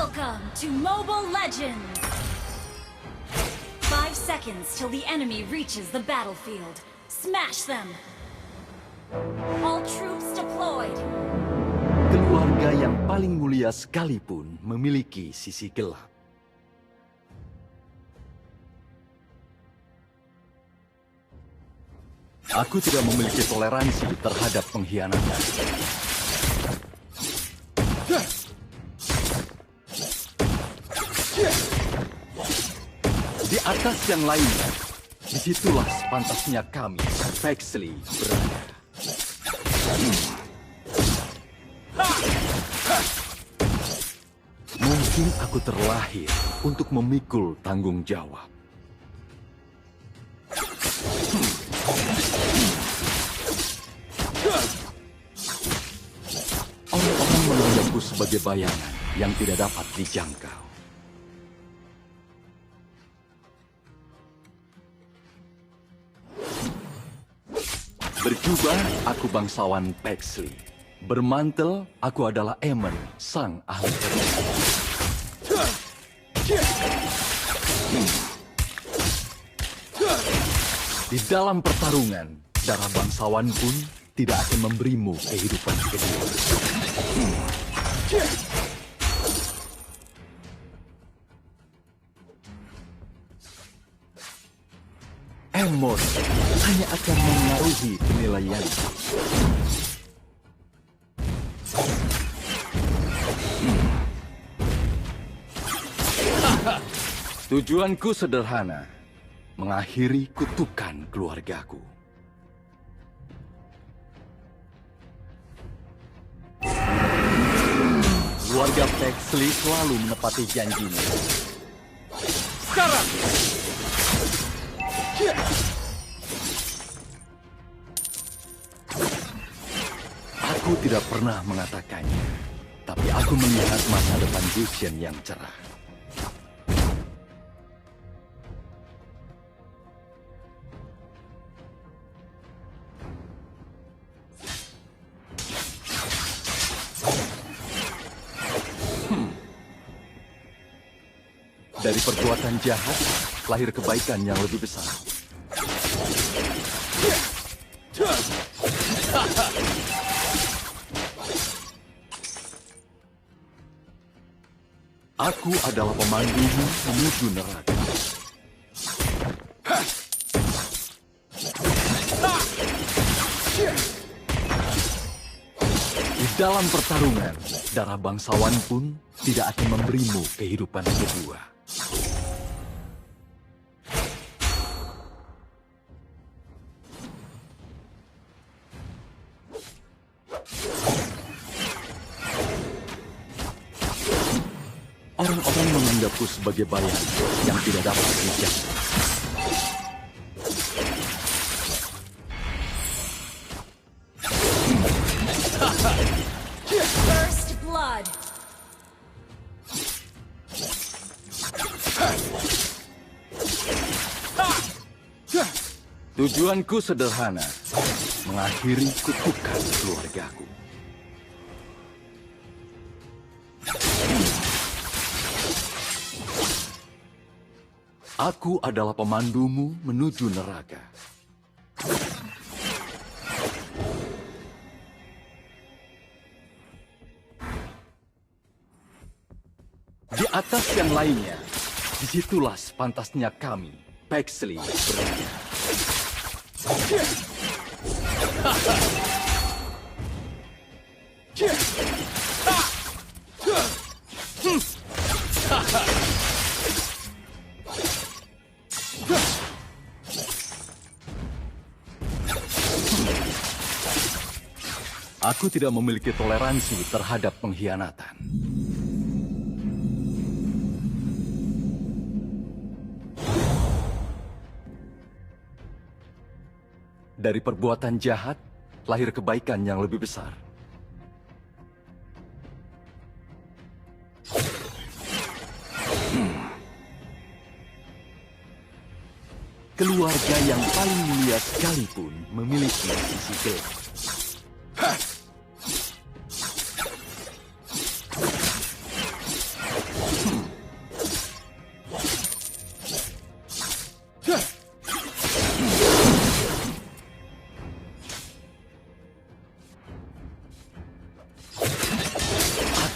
Welcome to Mobile Legends! 5 seconds till the enemy reaches the battlefield. Smash them! All troops deployed! Keluarga yang paling mulia sekalipun memiliki sisi gelap. Aku tidak memiliki toleransi terhadap pengkhianatan. Di atas yang lainnya, disitulah sepantasnya kami, Pexley, berada. Mungkin aku terlahir untuk memikul tanggung jawab. Orang-orang menganggapku sebagai bayangan yang tidak dapat dijangkau. Berjubah, aku bangsawan Pexley. Bermantel, aku adalah Aemon, sang ahli teknik. Di dalam pertarungan, darah bangsawan pun tidak akan memberimu kehidupan kedua. Aemon hanya akan mengaruhi penilaian. Tujuanku sederhana, mengakhiri kutukan keluargaku. Keluarga Pexley selalu menepati janjinya. Sekarang! Aku tidak pernah mengatakannya, tapi aku melihat masa depan Lucian yang cerah. Dari perbuatan jahat, lahir kebaikan yang lebih besar. Aku adalah pemandumu menuju neraka. Di dalam pertarungan, darah bangsawan pun tidak akan memberimu kehidupan kedua. Orang-orang menganggapku sebagai bayangan yang tidak dapat dijangkau. First blood! Tujuanku sederhana, mengakhiri kutukan keluargaku. Aku adalah pemandumu menuju neraka. Di atas yang lainnya, disitulah sepantasnya kami, Pexley, berada. Aku tidak memiliki toleransi terhadap pengkhianatan. Dari perbuatan jahat, lahir kebaikan yang lebih besar. Keluarga yang paling mulia sekalipun memiliki sisi gelap.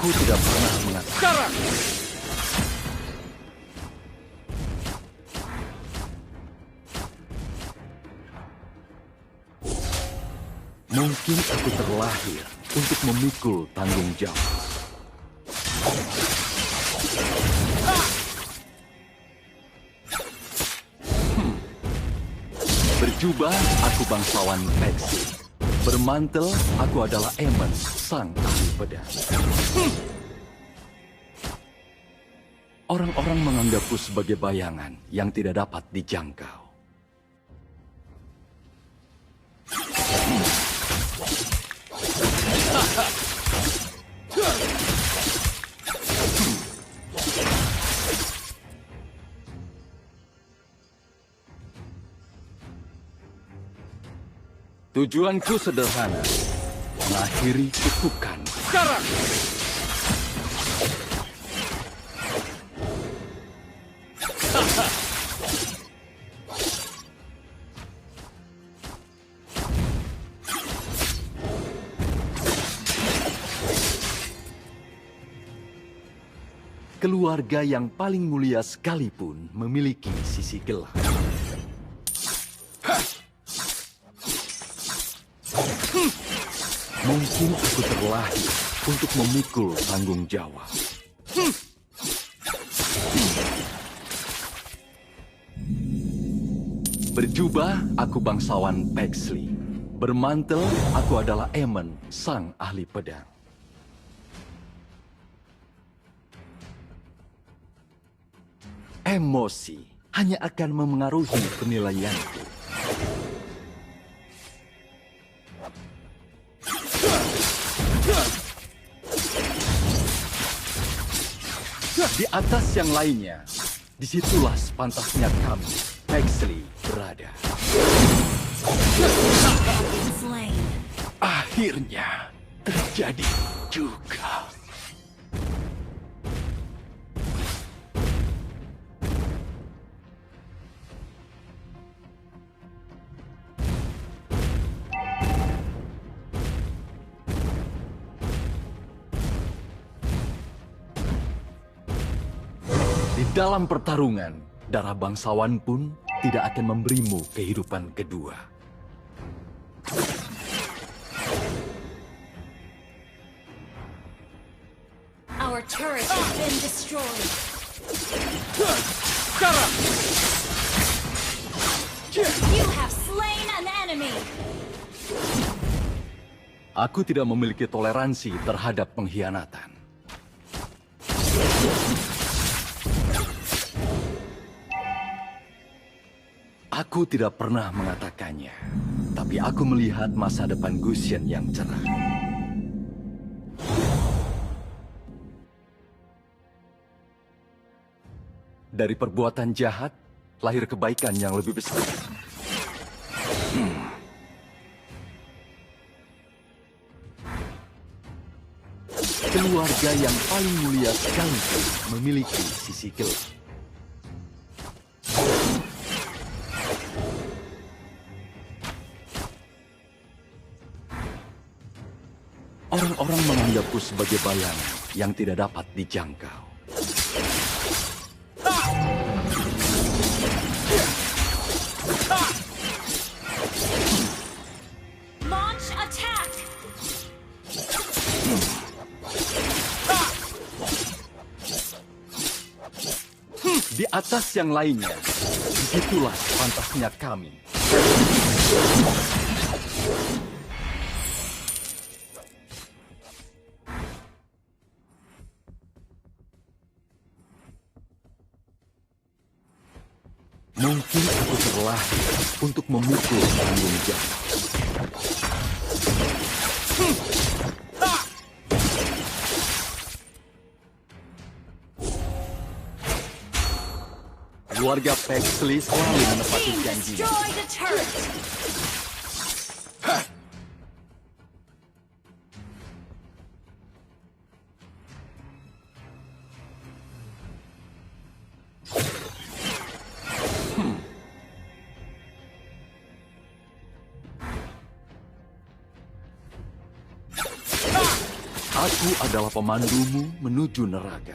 Aku tidak pernah mengatakan. Sekarang! Mungkin aku terlahir untuk memikul tanggung jawab. Berjubah, aku bangsawan Pexi. Bermantel, aku adalah Emon, sang ahli pedang. Orang-orang menganggapku sebagai bayangan yang tidak dapat dijangkau. Tujuanku sederhana, mengakhiri kutukan. Sekarang! Keluarga yang paling mulia sekalipun memiliki sisi gelap. Mungkin aku terlahir untuk memikul tanggung jawab. Berjubah, aku bangsawan Pexli. Bermantel, aku adalah Emon, sang ahli pedang. Emosi hanya akan memengaruhi penilaianku. Di atas yang lainnya, disitulah sepantasnya kami, Pexli, berada. Slain. Akhirnya terjadi juga. Di dalam pertarungan, darah bangsawan pun tidak akan memberimu kehidupan kedua. Our turret has been destroyed. Sekarang! You have slain an enemy. Aku tidak memiliki toleransi terhadap pengkhianatan. Aku tidak pernah mengatakannya, tapi aku melihat masa depan Gusion yang cerah. Dari perbuatan jahat, lahir kebaikan yang lebih besar. Keluarga yang paling mulia sekali memiliki sisi gelap. Orang-orang menganggapku sebagai bayangan yang tidak dapat dijangkau. Launch attack. Di atas yang lainnya, disitulah pantasnya kami. Mungkin aku terlahir untuk memikul tanggung jawab. Keluarga Pexli selalu menepati Team janjinya. destroy the turret. Aku adalah pemandumu menuju neraka.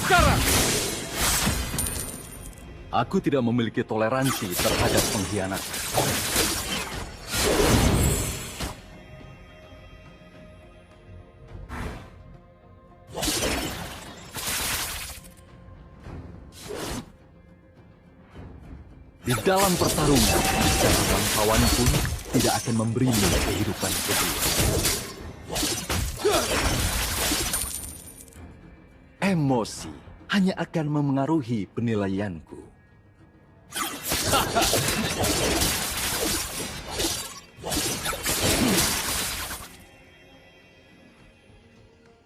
Sekarang! Aku tidak memiliki toleransi terhadap pengkhianatan. Di dalam pertarungan, secara bangsawan pun tidak akan memberimu kehidupan kedua. Emosi hanya akan memengaruhi penilaianku.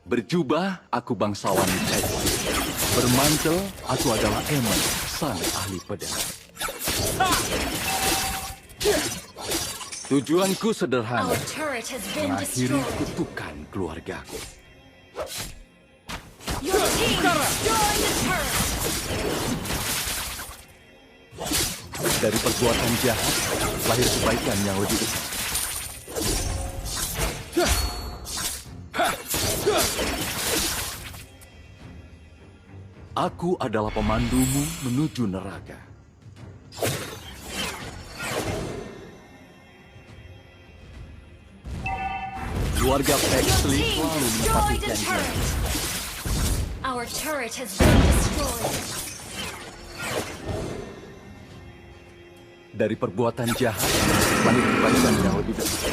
Berjubah, aku bangsawan X. Bermantel, aku adalah Emon, sang ahli pedang. Tujuanku sederhana, Our turret has been mengakhiri destroyed. kutukan keluargaku. Your team destroyed the turret. Dari perbuatan jahat, lahir kebaikan yang lebih besar. Aku adalah pemandumu menuju neraka. Keluarga Your Pexley team selalu menepati destroyed a janji. turret. Our turret has been destroyed. Dari perbuatan jahat, lahir kebaikan yang lebih besar.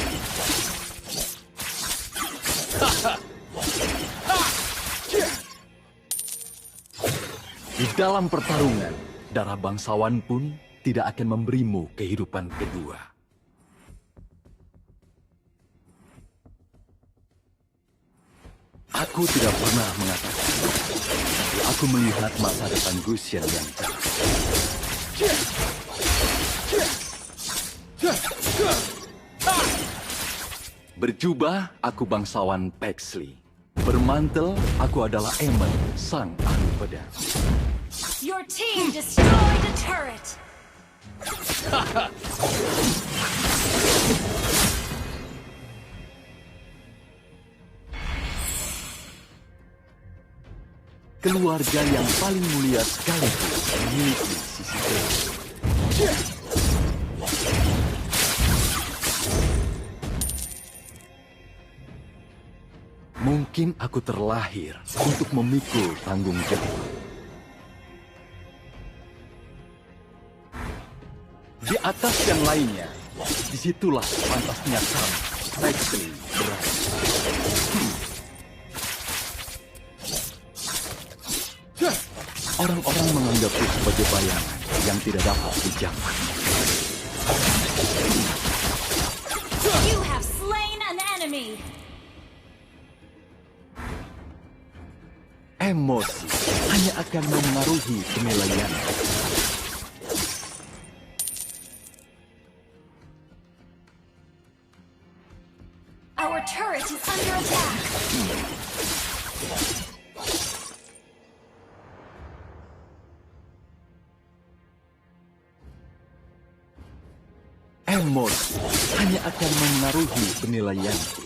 Di dalam pertarungan, darah bangsawan pun tidak akan memberimu kehidupan kedua. Aku tidak pernah mengatakan, tapi aku melihat masa depan Gusion yang cerah. Berjubah, aku bangsawan Pexley. Bermantel, aku adalah Emon, sang ahli pedang. Your team destroyed a turret. Keluarga yang paling mulia sekaligus memiliki sisi gelap. Mungkin aku terlahir untuk memikul tanggung jawab. Di atas yang lainnya, disitulah pantasnya kamu, Pexley, berada. Orang-orang menganggapku sebagai bayangan yang tidak dapat dijangkau. You have slain an enemy. Emosi hanya akan memengaruhi penilaian. Our turret is under attack. Emosi hanya akan memengaruhi penilaianku.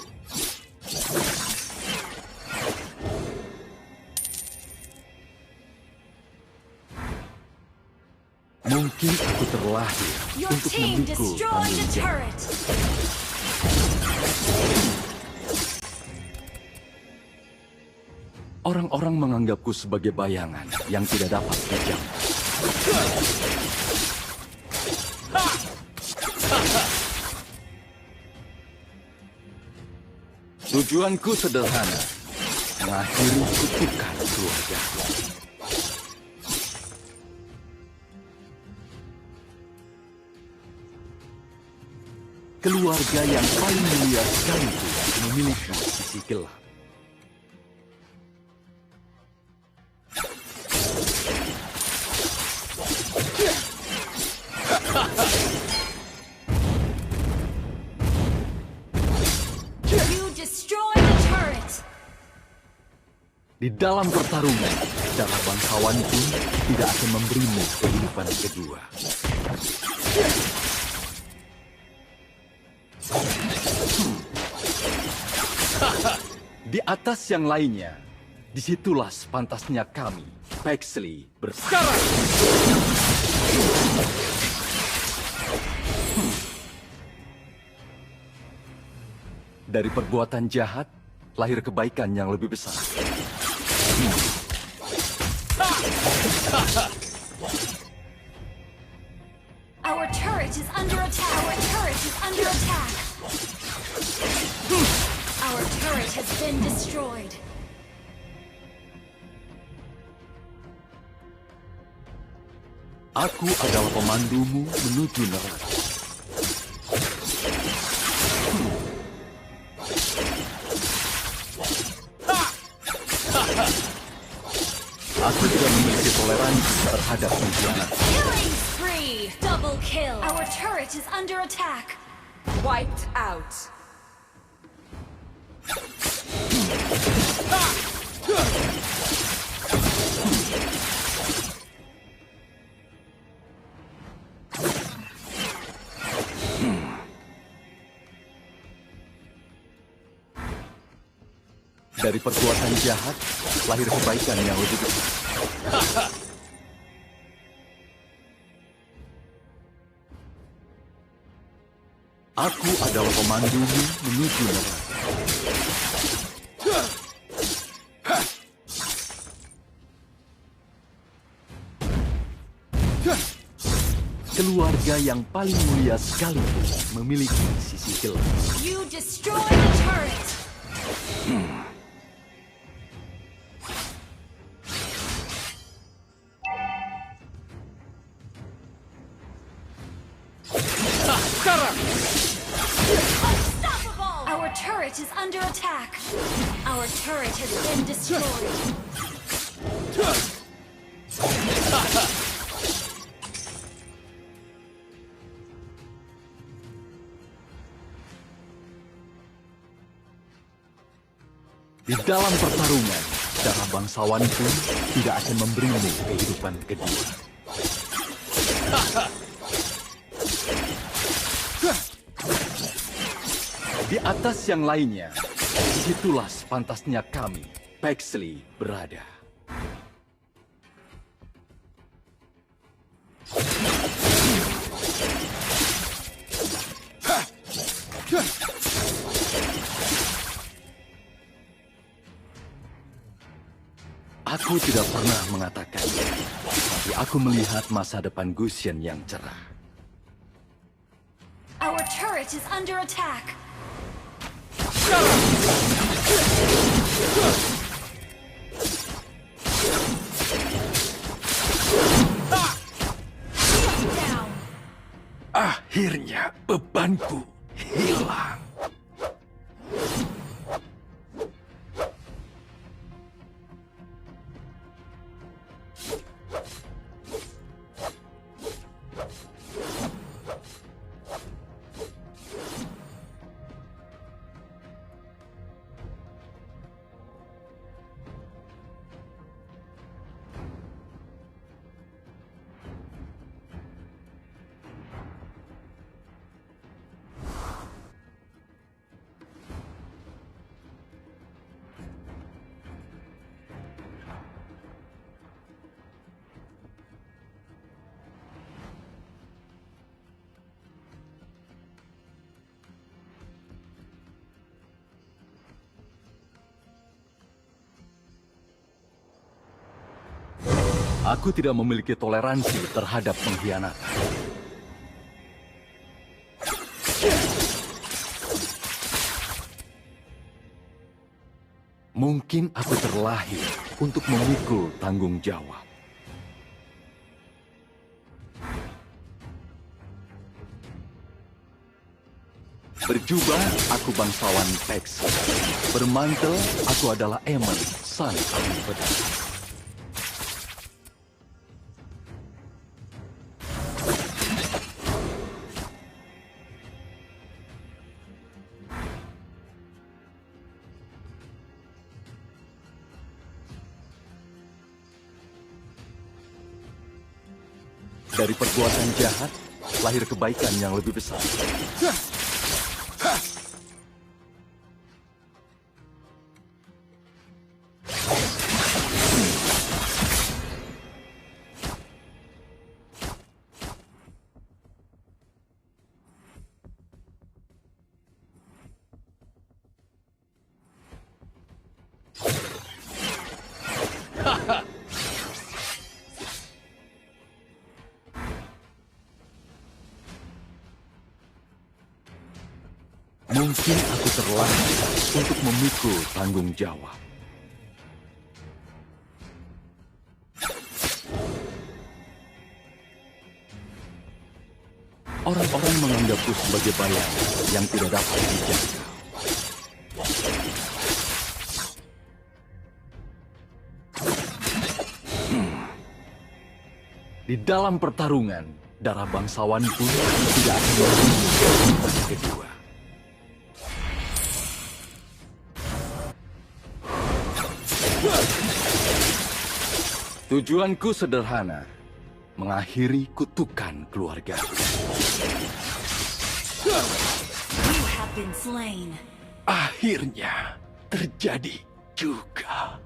Mungkin aku terlahir Your untuk team memikul destroyed tanggung a jawab. turret. Orang-orang menganggapku sebagai bayangan yang tidak dapat dijangkau. Tujuanku sederhana, mengakhiri kutukan keluarga. Keluarga yang paling mulia sekaligus memiliki sisi gelap. You destroyed a turret. Di dalam pertarungan, darah bangsawan pun tidak akan memberimu kehidupan kedua. Di atas yang lainnya, disitulah sepantasnya kami, Pexley, bersekarang. Dari perbuatan jahat, lahir kebaikan yang lebih besar. Our turret is under attack. Our turret is under attack. Our turret has been destroyed. Aku adalah pemandumu menuju neraka. Aku tidak memiliki toleransi terhadap pengkhianat. Killing spree! Double kill! Our turret is under attack. Wiped out. Dari perbuatan jahat, lahir kebaikan yang lebih besar. Aku adalah pemandumu menuju neraka. Keluarga yang paling mulia sekalipun memiliki sisi gelap. You destroy the turret! Unstoppable! Our turret is under attack. Our turret has been destroyed. Di dalam pertarungan, darah bangsawan pun tidak akan memberimu kehidupan kedua. Di atas yang lainnya, disitulah sepantasnya kami, Pexley, berada. Aku tidak pernah mengatakannya, tapi aku melihat masa depan Gusion yang cerah. Our turret is under attack. Down. Akhirnya bebanku hilang. Aku tidak memiliki toleransi terhadap pengkhianatan. Mungkin aku terlahir untuk memikul tanggung jawab. Berjubah, aku bangsawan Pexley. Bermantel, aku adalah Aemon, sang ahli pedang. Dari perbuatan jahat, lahir kebaikan yang lebih besar. Mungkin aku terlambat untuk memikul tanggung jawab. Orang-orang menganggapku sebagai bayangan yang tidak dapat dijangkau. Di dalam pertarungan, darah bangsawan pun tidak akan membunuh bagi kedua. Tujuanku sederhana, mengakhiri kutukan keluarga. You have been slain. Akhirnya terjadi juga.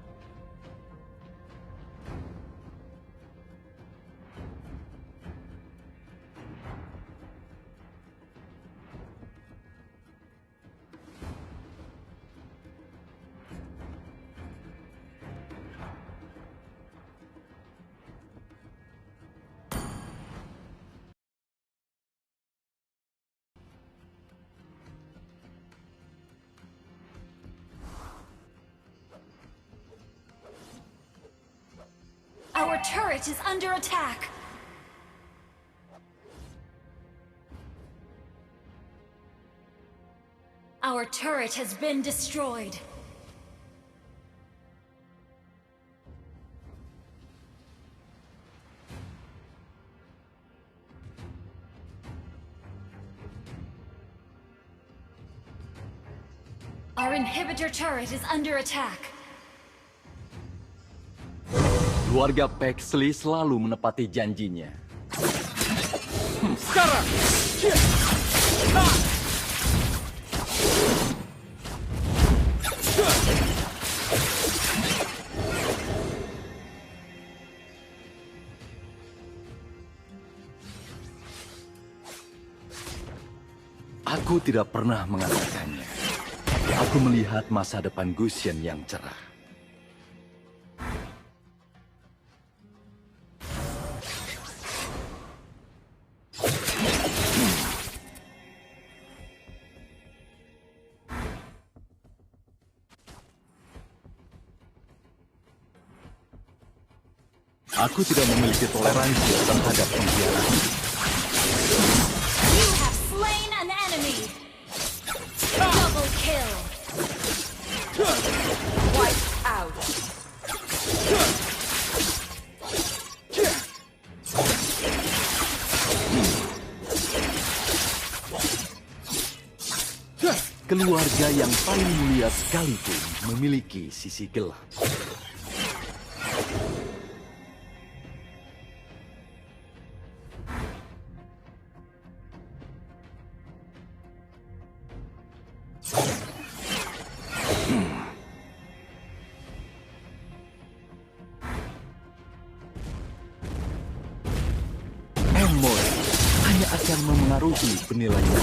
Our turret is under attack. Our turret has been destroyed. Our inhibitor turret is under attack. Keluarga Pexley selalu menepati janjinya. Sekarang! Aku tidak pernah mengatakannya. Aku melihat masa depan Gusion yang cerah. Aku tidak memiliki toleransi terhadap pengkhianatan. You have slain an enemy. Double kill. Wiped out. Keluarga yang paling mulia sekalipun memiliki sisi gelap. Emosi hanya akan memengaruhi penilaian.